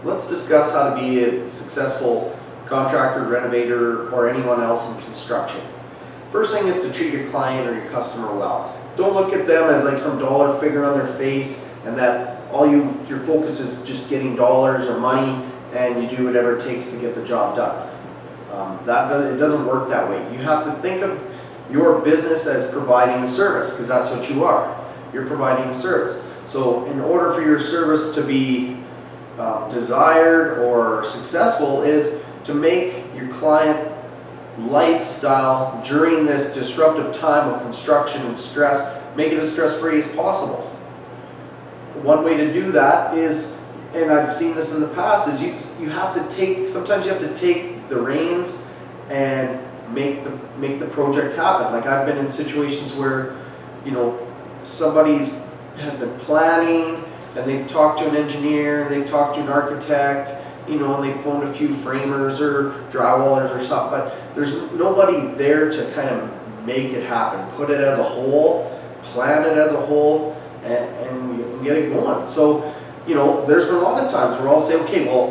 let's discuss how to be a successful contractor, renovator, or anyone else in construction. First thing is to treat your client or your customer well. Don't look at them as like some dollar figure on their face and that your focus is just getting dollars or money and you do whatever it takes to get the job done. It doesn't work that way. You have to think of your business as providing a service, because that's what you are. You're providing a service. So in order for your service to be desired or successful is to make your client lifestyle during this disruptive time of construction and stress, make it as stress-free as possible. One way to do that is, and I've seen this in the past, is you have to take, sometimes you have to take the reins and make the project happen. Like I've been in situations where, somebody has been planning and they've talked to an engineer, and they've talked to an architect, and they phoned a few framers or drywallers or something, but there's nobody there to kind of make it happen, put it as a whole, plan it as a whole, and get it going. So, there's been a lot of times where I'll say, okay, well,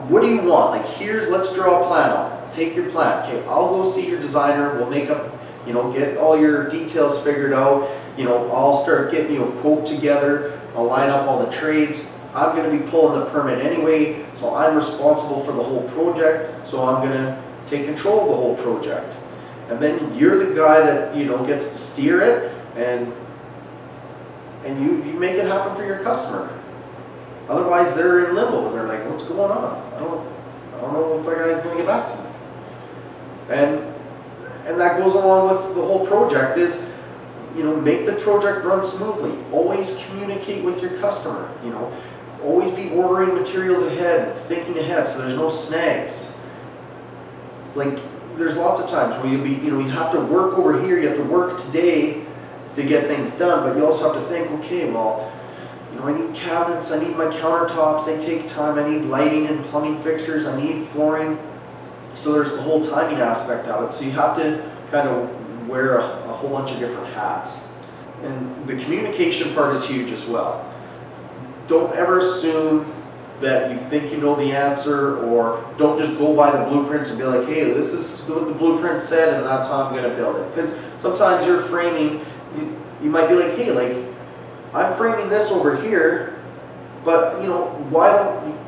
what do you want? Like let's draw a plan out. Take your plan. Okay, I'll go see your designer. We'll make up, get all your details figured out. I'll start getting a quote together. I'll line up all the trades. I'm going to be pulling the permit anyway, so I'm responsible for the whole project. So I'm going to take control of the whole project. And then you're the guy that gets to steer it, and you make it happen for your customer. Otherwise, they're in limbo. They're like, "What's going on? I don't know if that guy's going to get back to me." And that goes along with the whole project is, make the project run smoothly. Always communicate with your customer. Always be ordering materials ahead and thinking ahead so there's no snags. Like there's lots of times where you have to work over here, you have to work today to get things done, but you also have to think, okay, well, I need cabinets, I need my countertops, they take time, I need lighting and plumbing fixtures, I need flooring. So there's the whole timing aspect of it. So you have to kind of wear a whole bunch of different hats. And the communication part is huge as well. Don't ever assume that you think you know the answer, or don't just go by the blueprints and be like, hey, this is what the blueprint said and that's how I'm going to build it. Because sometimes you're framing, you might be like, hey, like I'm framing this over here, but why don't you,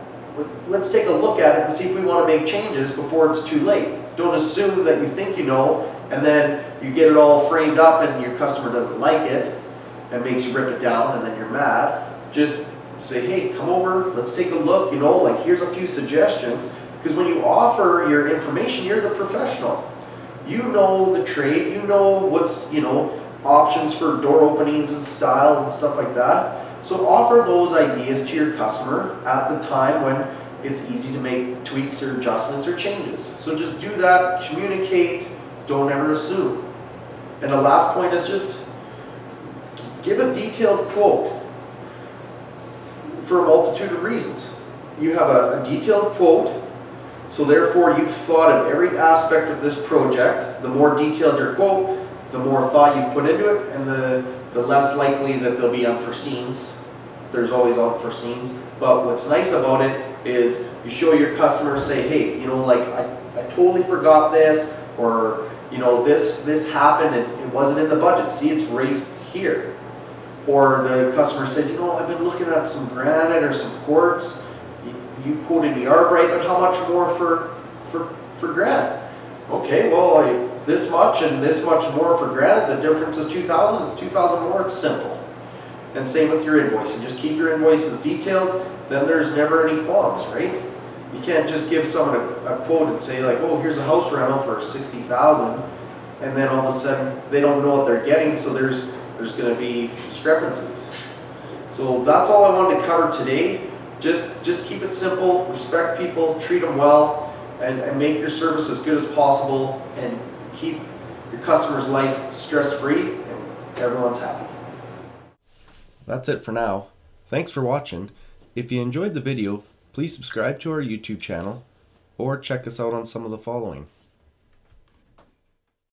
let's take a look at it and see if we want to make changes before it's too late. Don't assume that you think and then you get it all framed up and your customer doesn't like it and makes you rip it down and then you're mad. Just say, hey, come over, let's take a look, like here's a few suggestions. Because when you offer your information, you're the professional. You know the trade, what's, options for door openings and styles and stuff like that. So offer those ideas to your customer at the time when it's easy to make tweaks or adjustments or changes. So just do that, communicate, don't ever assume. And the last point is just give a detailed quote for a multitude of reasons. You have a detailed quote, so therefore you've thought of every aspect of this project. The more detailed your quote, the more thought you've put into it, and the less likely that there'll be unforeseens. There's always unforeseens. But what's nice about it is you show your customers, say, hey, like I totally forgot this, or this happened and it wasn't in the budget. See, it's right here. Or the customer says, I've been looking at some granite or some quartz. You quoted me arborite, but how much more for granite? Okay, well, this much and this much more for granite. The difference is 2,000. It's 2,000 more. It's simple. And same with your invoicing. Just keep your invoices detailed. Then there's never any qualms, right? You can't just give someone a quote and say like, oh, here's a house rental for 60,000, and then all of a sudden they don't know what they're getting. So there's going to be discrepancies. So that's all I wanted to cover today. Just keep it simple. Respect people. Treat them well. And make your service as good as possible, and keep your customer's life stress-free, and everyone's happy. That's it for now. Thanks for watching. If you enjoyed the video, please subscribe to our YouTube channel or check us out on some of the following.